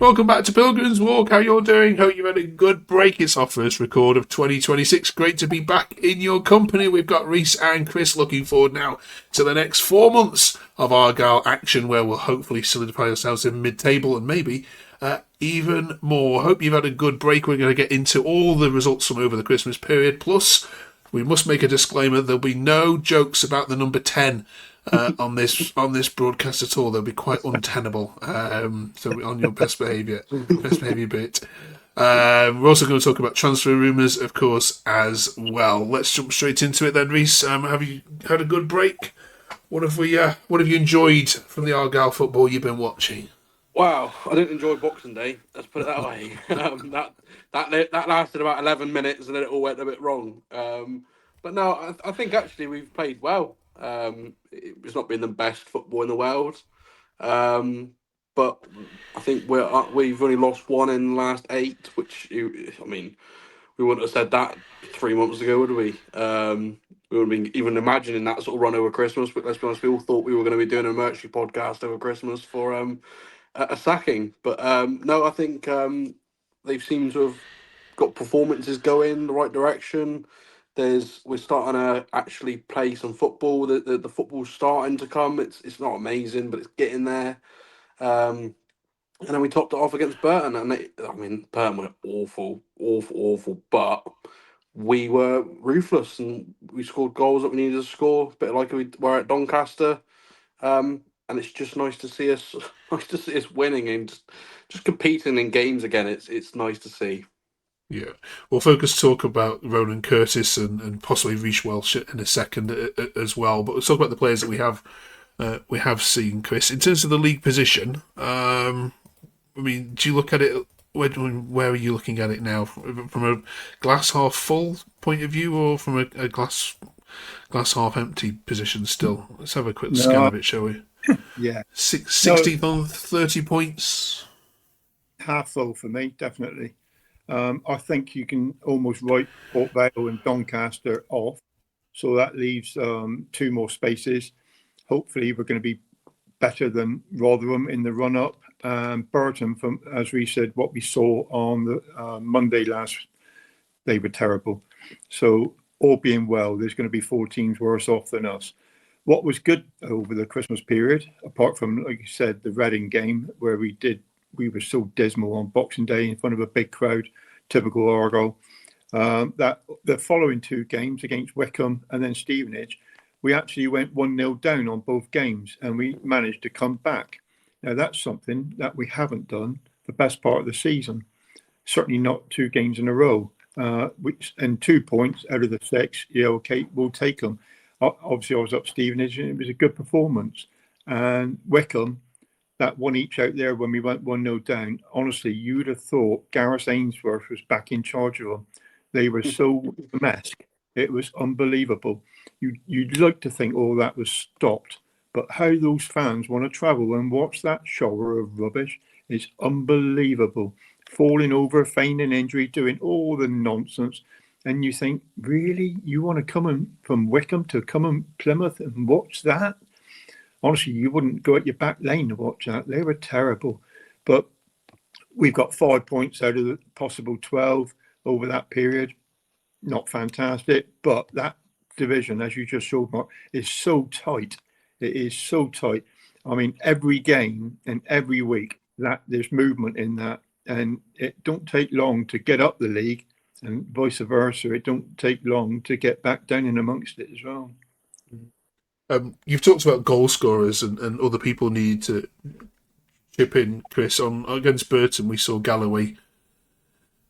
Welcome back to Pilgrims Walk. How you're doing? Hope you've had a good break. It's our first record of 2026. Great to be back in your company. We've got Reese and Chris looking forward now to the next 4 months of Argyle action, where we'll hopefully solidify ourselves in mid-table and maybe even more. Hope you've had a good break. We're going to get into all the results from over the Christmas period. Plus, we must make a disclaimer: there'll be no jokes about the number 10 on this broadcast at all. They'll be quite untenable. So on your best behaviour bit. We're also going to talk about transfer rumours, of course, as well. Let's jump straight into it then, Reese. Have you had a good break? What have you enjoyed from the Argyle football you've been watching? Wow, I didn't enjoy Boxing Day. Let's put it that way. That lasted about 11 minutes, and then it all went a bit wrong. But no, I think actually we've played well. It's not been the best football in the world, but I think we've only lost one in the last 8, which I mean, we wouldn't have said that 3 months ago, would we? We wouldn't have been even imagining that sort of run over Christmas. But let's be honest, we all thought we were going to be doing a Mercury podcast over Christmas for a sacking. But no, I think they've seemed to have got performances going in the right direction. We're starting to actually play some football. The football's starting to come. It's not amazing, but it's getting there. And then we topped it off against Burton, and Burton were awful, awful, awful. But we were ruthless, and we scored goals that we needed to score, a bit like we were at Doncaster. And it's just nice to see us, nice to see us winning and just competing in games again. It's nice to see. Yeah, we'll focus talk about Ronan Curtis and possibly Reece Welsh in a second as well. But let's talk about the players that we have seen, Chris. In terms of the league position, I mean, do you look at it? Where are you looking at it now? From a glass half full point of view, or from a glass half empty position? Still, let's have a quick scan of it, shall we? Yeah, 16th on 30 points. half full for me, definitely. I think you can almost write Port Vale and Doncaster off, so that leaves 2 more spaces. Hopefully, we're going to be better than Rotherham in the run-up. Burton, as we said, what we saw on the Monday last, they were terrible. So all being well, there's going to be 4 teams worse off than us. What was good over the Christmas period, apart from, like you said, the Reading game, where we were so dismal on Boxing Day in front of a big crowd, typical Argyle. That the following 2 games against Wycombe and then Stevenage, we actually went 1-0 down on both games, and we managed to come back. Now, that's something that we haven't done the best part of the season. Certainly not 2 games in a row, and 2 points out of the 6, okay, we'll take them. Obviously, I was up Stevenage, and it was a good performance. And Wycombe, that 1 each out there when we went 1-0 down, honestly, you would have thought Gareth Ainsworth was back in charge of them. They were so messed. It was unbelievable. You'd like to think all that was stopped, but how those fans want to travel and watch that shower of rubbish is unbelievable. Falling over, feigning injury, doing all the nonsense. And you think, really? You want to come from Wycombe to come in Plymouth and watch that? Honestly, you wouldn't go at your back lane to watch that. They were terrible. But we've got 5 points out of the possible 12 over that period. Not fantastic, but that division, as you just showed, Mark, is so tight. It is so tight. I mean, every game and every week that there's movement in that, and it don't take long to get up the league, and vice versa. It don't take long to get back down in amongst it as well. You've talked about goal scorers and other people need to chip in, Chris. On against Burton, we saw Galloway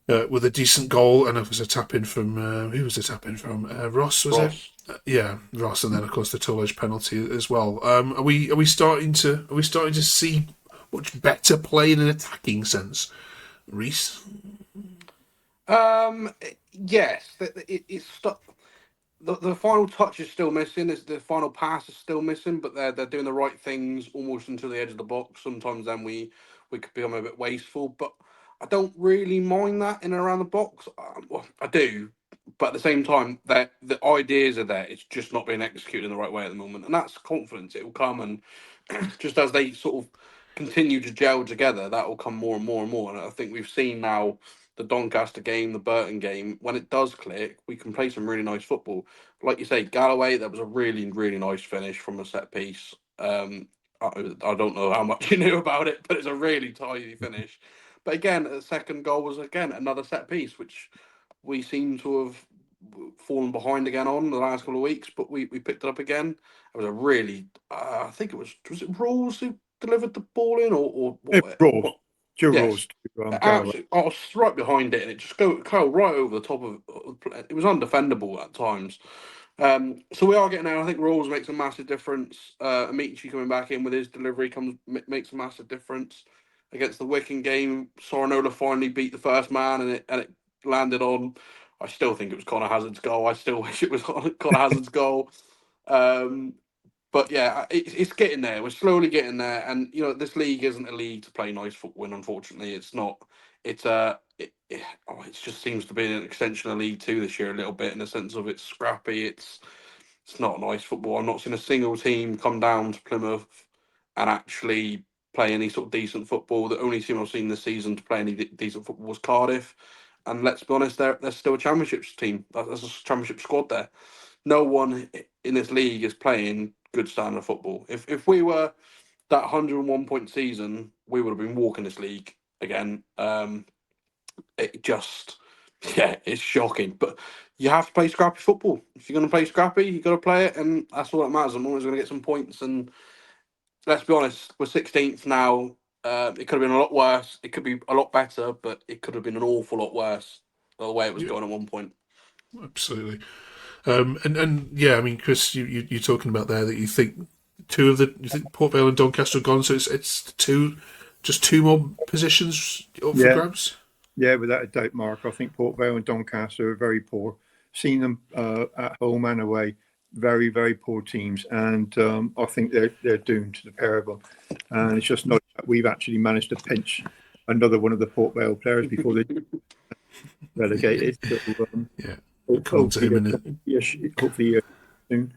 with a decent goal, and it was a tap in from who was the tap in from? Ross, was Ross. it? Yeah, Ross, and then of course the toll edge penalty as well. Are we starting to see much better play in an attacking sense, Reese? Yes, it's stuck. The final touch is still missing. The final pass is still missing, but they're doing the right things almost until the edge of the box. Sometimes then we could become a bit wasteful, but I don't really mind that in and around the box. Well, I do, but at the same time, that the ideas are there. It's just not being executed in the right way at the moment, and that's confidence. It will come, and just as they sort of continue to gel together, that will come more and more and more. And I think we've seen now the Doncaster game, the Burton game, when it does click, we can play some really nice football. Like you say, Galloway, that was a really, really nice finish from a set piece. I don't know how much you knew about it, but it's a really tidy finish. But again, the second goal was again another set piece, which we seem to have fallen behind again on the last couple of weeks, but we picked it up again. It was a really, I think it was it Rawls who delivered the ball in, or Raws, Joe yes, Raws to Galloway. absolutely. I was right behind it, and it just go right over the top of. It was undefendable at times. So we are getting there. I think Rawls makes a massive difference. Amici coming back in with his delivery makes a massive difference. Against the Wigan game, Sorinola finally beat the first man, and it landed on. I still think it was Connor Hazard's goal. I still wish it was Connor Hazard's goal. But yeah, it's getting there. We're slowly getting there, and this league isn't a league to play nice football in. Unfortunately, it's not. It's it just seems to be an extension of League Two this year a little bit in the sense of it's scrappy. It's not nice football. I've not seen a single team come down to Plymouth and actually play any sort of decent football. The only team I've seen this season to play any decent football was Cardiff, and let's be honest, they're still a Championship team. There's a Championship squad there. No one in this league is playing good standard football. If we were that 101 point season, we would have been walking this league again. It just, yeah, it's shocking. But you have to play scrappy football. If you're going to play scrappy, you got to play it, and that's all that matters. I'm always going to get some points. And let's be honest, we're 16th now. It could have been a lot worse. It could be a lot better, but it could have been an awful lot worse the way it was going at one point. Absolutely. And yeah, I mean, Chris, you're talking about there that you think you think Port Vale and Doncaster are gone, so it's just two more positions up for grabs. Yeah, without a doubt, Mark. I think Port Vale and Doncaster are very poor. Seen them at home and away, very, very poor teams, and I think they're doomed to the pair of them. And it's just not that we've actually managed to pinch another one of the Port Vale players before they relegated. So, yeah. Hopefully soon.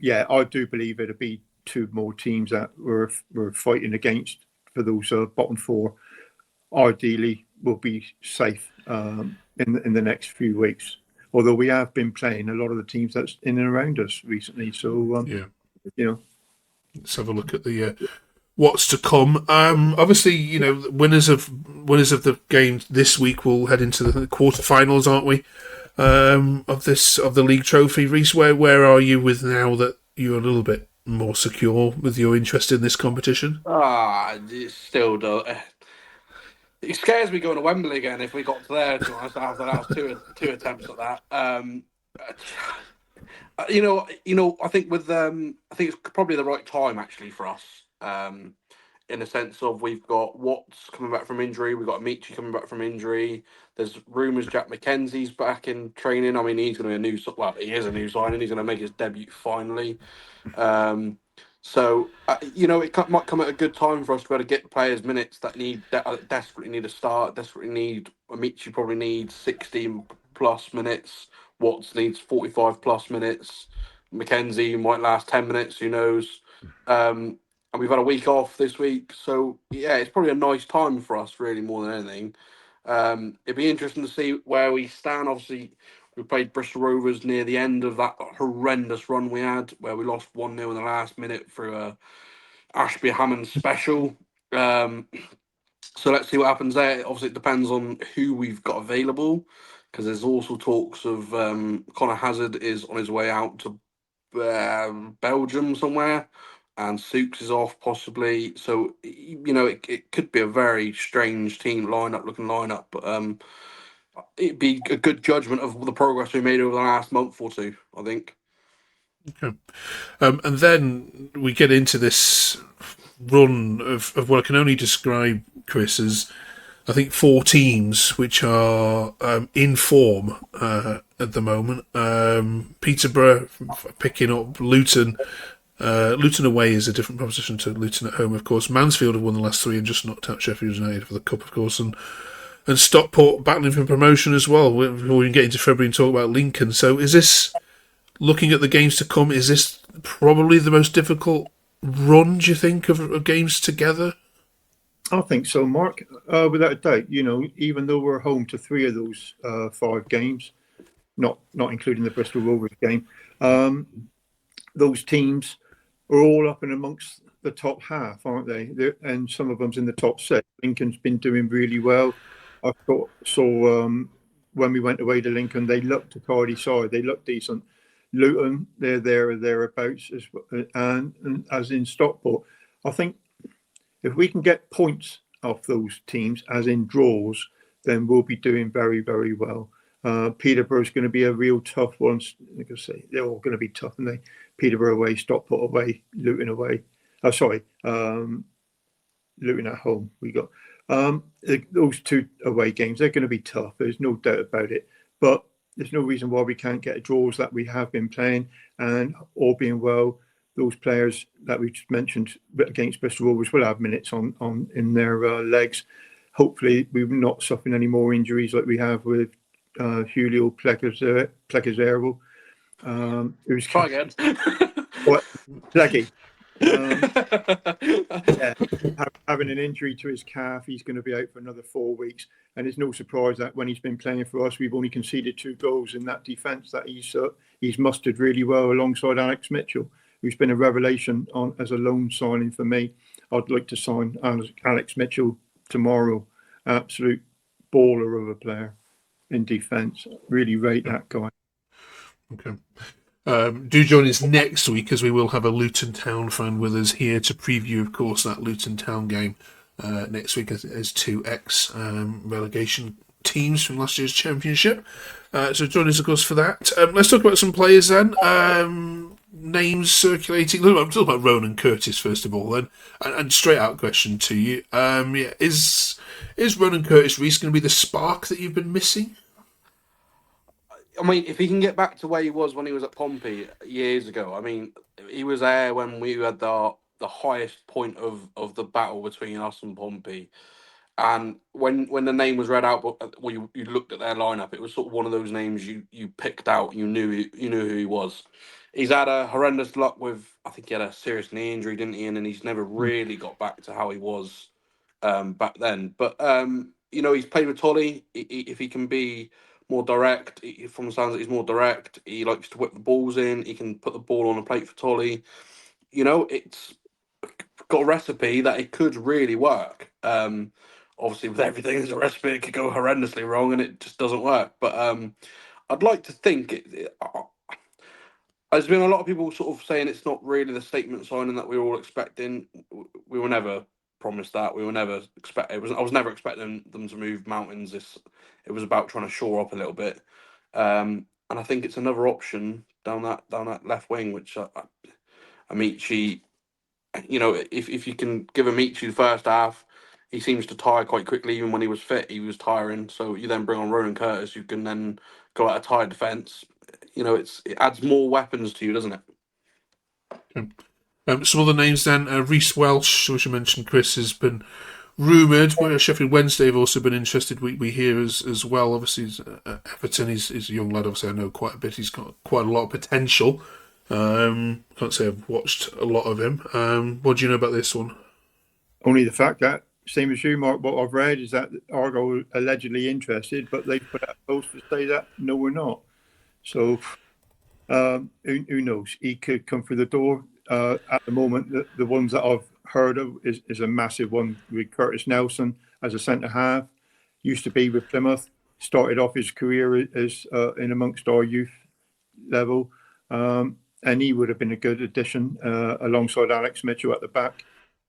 Yeah, I do believe it'll be two more teams that we're fighting against for those bottom four. Ideally, will be safe in the next few weeks. Although we have been playing a lot of the teams that's in and around us recently, so let's have a look at the what's to come. Obviously, winners of the games this week will head into the quarterfinals, aren't we? Of the league trophy. Reece, where are you with now that you're a little bit more secure with your interest in this competition? It still does. It scares me going to Wembley again if we got to there. To be honest, after that was two attempts at that. I think I think it's probably the right time actually for us. In the sense of we've got Watts coming back from injury, we've got Amici coming back from injury. There's rumours Jack McKenzie's back in training. I mean, he's going to be he is a new signing. He's going to make his debut finally. So it might come at a good time for us to be able to get players minutes that desperately need a start. Amici probably needs 16 plus minutes. Watts needs 45 plus minutes. McKenzie might last 10 minutes. Who knows? And we've had a week off this week, so yeah, it's probably a nice time for us, really, more than anything. It'd be interesting to see where we stand. Obviously, we played Bristol Rovers near the end of that horrendous run we had, where we lost 1-0 in the last minute through a Ashby Hammond special. So let's see what happens there. Obviously, it depends on who we've got available, because there's also talks of Connor Hazard is on his way out to Belgium somewhere, and Souks is off possibly. So it could be a very strange looking lineup, but it'd be a good judgment of the progress we made over the last month or two, I think. Okay. And then we get into this run of what I can only describe, Chris, as I think 4 teams which are in form at the moment. Peterborough picking up Luton. Luton away is a different proposition to Luton at home, of course. Mansfield have won the last 3 and just knocked out Sheffield United for the Cup, of course. And Stockport battling for promotion as well. Before we can get into February and talk about Lincoln. So is this, looking at the games to come, is this probably the most difficult run, do you think, of games together I think so, Mark. Without a doubt, even though we're home to 3 of those 5 games, not including the Bristol Rovers game, those teams are all up and amongst the top half, aren't they? And some of them's in the top 6. Lincoln's been doing really well. I thought so. When we went away to Lincoln, they looked a tidy side. They looked decent. Luton, they're there or thereabouts, and as in Stockport. I think if we can get points off those teams, as in draws, then we'll be doing very, very well. Peterborough's going to be a real tough one. Like I say, they're all going to be tough, and they Peterborough away, Stockport away, Luton away. Luton at home. We got those 2 away games. They're going to be tough. There's no doubt about it. But there's no reason why we can't get draws that we have been playing, and all being well, those players that we just mentioned against Bristol Rovers will have minutes on in their legs. Hopefully, we're not suffering any more injuries like we have with Julio Plekezero. Who's Try again. what? Plecky. Yeah, having an injury to his calf, he's going to be out for another 4 weeks. And it's no surprise that when he's been playing for us, we've only conceded 2 goals in that defence. That he's mustered really well alongside Alex Mitchell, who's been a revelation as a loan signing for me. I'd like to sign Alex Mitchell tomorrow. Absolute baller of a player in defence. Really rate that guy. Okay. Do join us next week, as we will have a Luton Town fan with us here to preview, of course, that Luton Town game next week as 2 relegation teams from last year's championship. So join us, of course, for that. Let's talk about some players then. Names circulating. I'm talking about Ronan Curtis first of all, then, and straight out question to you. Is Ronan Curtis Reece going to be the spark that you've been missing? I mean, if he can get back to where he was when he was at Pompey years ago, I mean, he was there when we had the highest point of the battle between us and Pompey. And when the name was read out, well, you looked at their lineup, it was sort of one of those names you picked out. You knew who he was. He's had a horrendous luck with, I think he had a serious knee injury, didn't he? And then he's never really got back to how he was back then. But he's played with Tolly. If he can be more direct, from the sounds that he's more direct, he likes to whip the balls in. He can put the ball on a plate for Tolly. It's got a recipe that it could really work. Obviously, with everything as a recipe, it could go horrendously wrong, and it just doesn't work. But I'd like to think there's been a lot of people sort of saying it's not really the statement signing that we were all expecting. We were never promised that. We were never I was never expecting them to move mountains. It was about trying to shore up a little bit. And I think it's another option down that left wing, which Amici, if you can give Amici the first half, he seems to tire quite quickly. Even when he was fit, he was tiring. So you then bring on Ronan Curtis, who can then go at a tired defence. It adds more weapons to you, doesn't it? Okay. Some other names then. Reece Welsh, which I mentioned, Chris, has been rumoured. Sheffield Wednesday have also been interested. We hear as well. Obviously, Everton, he's a young lad. Obviously, I know quite a bit. He's got quite a lot of potential. Can't say I've watched a lot of him. What do you know about this one? Only the fact that, same as you, Mark, what I've read is that Argyle are allegedly interested, but they put out a post to say that no, we're not. So who knows? He could come through the door. At the moment, the ones that I've heard of is a massive one with Curtis Nelson as a centre half. Used to be with Plymouth. Started off his career as in amongst our youth level. And he would have been a good addition alongside Alex Mitchell at the back.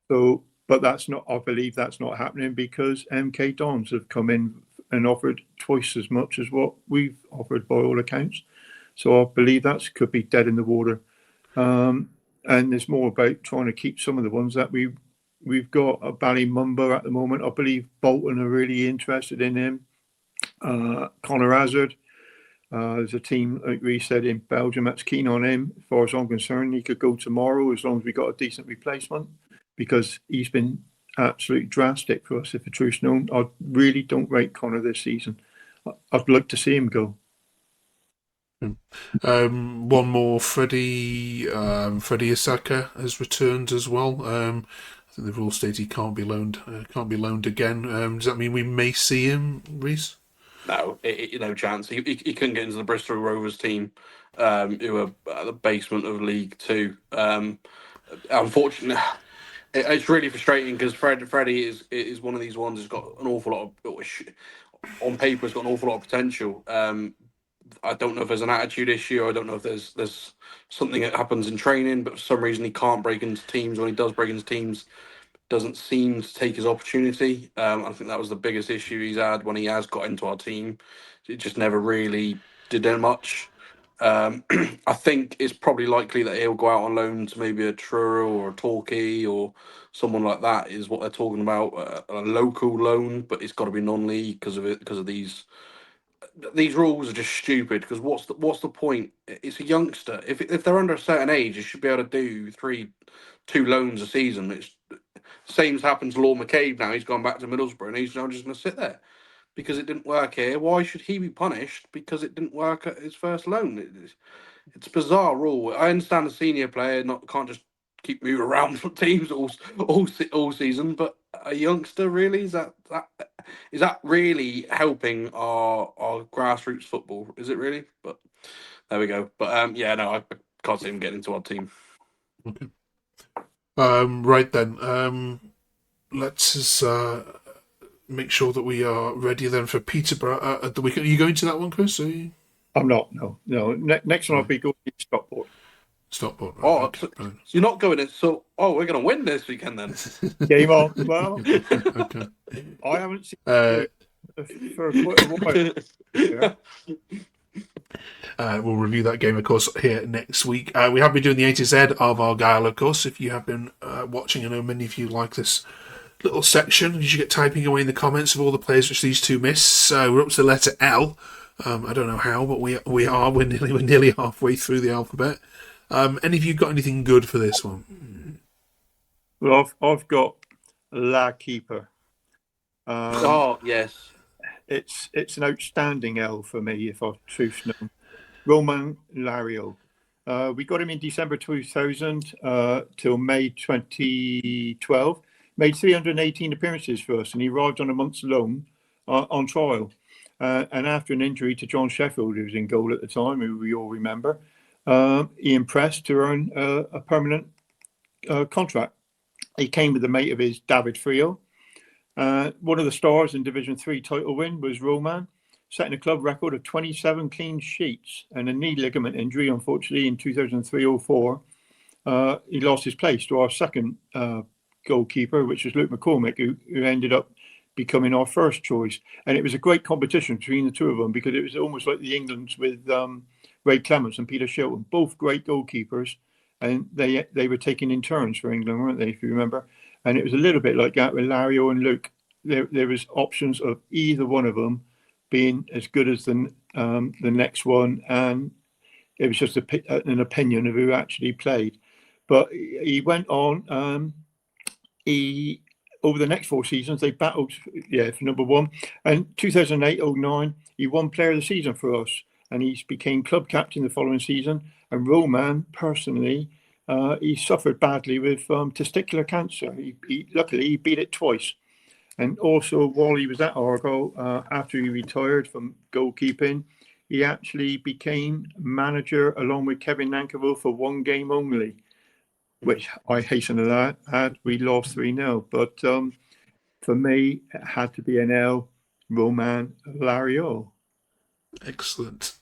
So, but I believe that's not happening because MK Dons have come in and offered twice as much as what we've offered by all accounts. So I believe that could be dead in the water. And it's more about trying to keep some of the ones that we've got. Ballymumba at the moment. I believe Bolton are really interested in him. Connor Hazard. There's a team, like we said, in Belgium that's keen on him. As far as I'm concerned, he could go tomorrow as long as we got a decent replacement, because he's been absolutely drastic for us, if the truth's known. I really don't rate Connor this season. I'd like to see him go. One more, Freddie Asaka has returned as well. I think they've all stated he can't be loaned. Again. Does that mean we may see him, Reese? No, no chance. He couldn't get into the Bristol Rovers team, who are at the basement of League Two. Unfortunately, it's really frustrating because Freddie is one of these ones who's got an awful lot of, on paper, has got an awful lot of potential. I don't know if there's an attitude issue. I don't know if there's something that happens in training, but for some reason he can't break into teams. When he does break into teams, doesn't seem to take his opportunity. I think that was the biggest issue he's had when he has got into our team. It just never really did much. I think it's probably likely that he'll go out on loan to maybe a Truro or a Torquay or someone like that. Is what they're talking about, a local loan, but it's got to be non-league because of it, because of these rules are just stupid. Because what's the point? It's a youngster. If they're under a certain age, you should be able to do two loans a season. It's same as happened to Law McCabe now. He's gone back to Middlesbrough and he's now just going to sit there because it didn't work here. Why should he be punished because it didn't work at his first loan? It's a bizarre rule. I understand the senior player can't just keep moving around for teams all season, but a youngster really is that really helping our grassroots football? Is it really? But there we go. But yeah, no, I can't see him getting into our team. Okay. Right then. Let's make sure that we are ready then for Peterborough at the weekend. Are you going to that one, Chris? I'm not. No. Next one I'll be going to Stockport. Stockport. Right, Oh, okay, so you're not going in. So, we're going to win this weekend then. Game on. Well, okay. I haven't seen it for quite a while. Yeah. We'll review that game, of course, here next week. We have been doing the A to Z of Argyle, of course. If you have been watching, I know many of you like this little section. You should get typing away in the comments of all the players which these two miss. So we're up to the letter L. I don't know how, but we're nearly halfway through the alphabet. Any of you got anything good for this one? Well, I've got La Keeper. Yes. It's an outstanding L for me, if I've truth known. Roman Lario. We got him in December 2000 till May 2012. Made 318 appearances for us, and he arrived on a month's loan on trial. And after an injury to John Sheffield, who was in goal at the time, who we all remember, he impressed to earn a permanent contract. He came with a mate of his, David Friel. One of the stars in Division 3 title win was Roman, setting a club record of 27 clean sheets, and a knee ligament injury, unfortunately, in 2003-04. He lost his place to our second goalkeeper, which was Luke McCormick, who ended up becoming our first choice. And it was a great competition between the two of them, because it was almost like the Englands with Ray Clements and Peter Shilton, both great goalkeepers, and they were taking in turns for England, weren't they, if you remember? And it was a little bit like that with Lario and Luke. There was options of either one of them being as good as the next one, and it was just an opinion of who actually played. But he went on. Over the next 4 seasons, they battled, for number one. And 2008-09, he won Player of the Season for us, and he became club captain the following season. And Roman, personally, he suffered badly with testicular cancer. Luckily, he beat it twice. And also, while he was at Argyle, after he retired from goalkeeping, he actually became manager along with Kevin Nankerville for one game only, which I hasten to add, we lost 3-0. But for me, it had to be an L, Roman Lario. Excellent.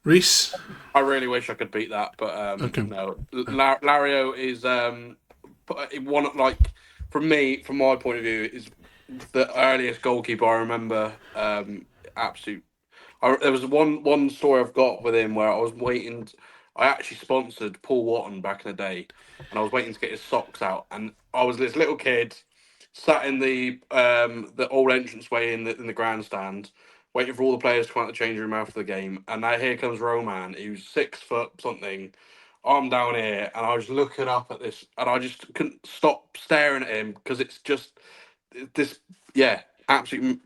Reese? I really wish I could beat that, but Okay. no. Lario is one, like, from my point of view, is the earliest goalkeeper I remember. There was one story I've got with him where I was waiting. I actually sponsored Paul Watton back in the day, and I was waiting to get his socks out, and I was this little kid sat in the old entranceway in the grandstand, waiting for all the players to come out the change room after the game. And now here comes Roman. He was 6 foot something. I'm down here, and I was looking up at this, and I just couldn't stop staring at him because it's just this, absolute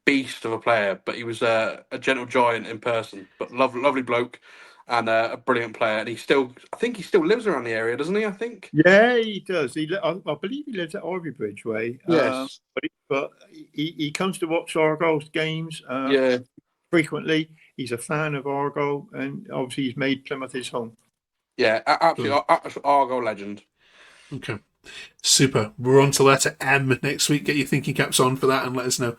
beast of a player. But he was a gentle giant in person, but lovely bloke. and a brilliant player. And I think he still lives around the area, doesn't he? I think. Yeah, he does. I believe he lives at Ivy Bridge Way. Yes. But he comes to watch Argyle's games Yeah. frequently. He's a fan of Argyle, and obviously he's made Plymouth his home. Yeah, absolutely, Argyle legend. Okay. Super. We're on to letter M next week. Get your thinking caps on for that and let us know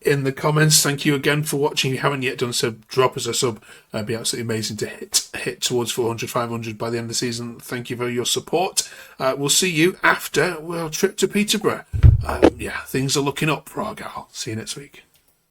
in the comments. Thank you again for watching. If you haven't yet done so, drop us a sub. It'd be absolutely amazing to hit towards 400, 500 by the end of the season. Thank you for your support. We'll see you after our trip to Peterborough. Things are looking up for Argyle. See you next week.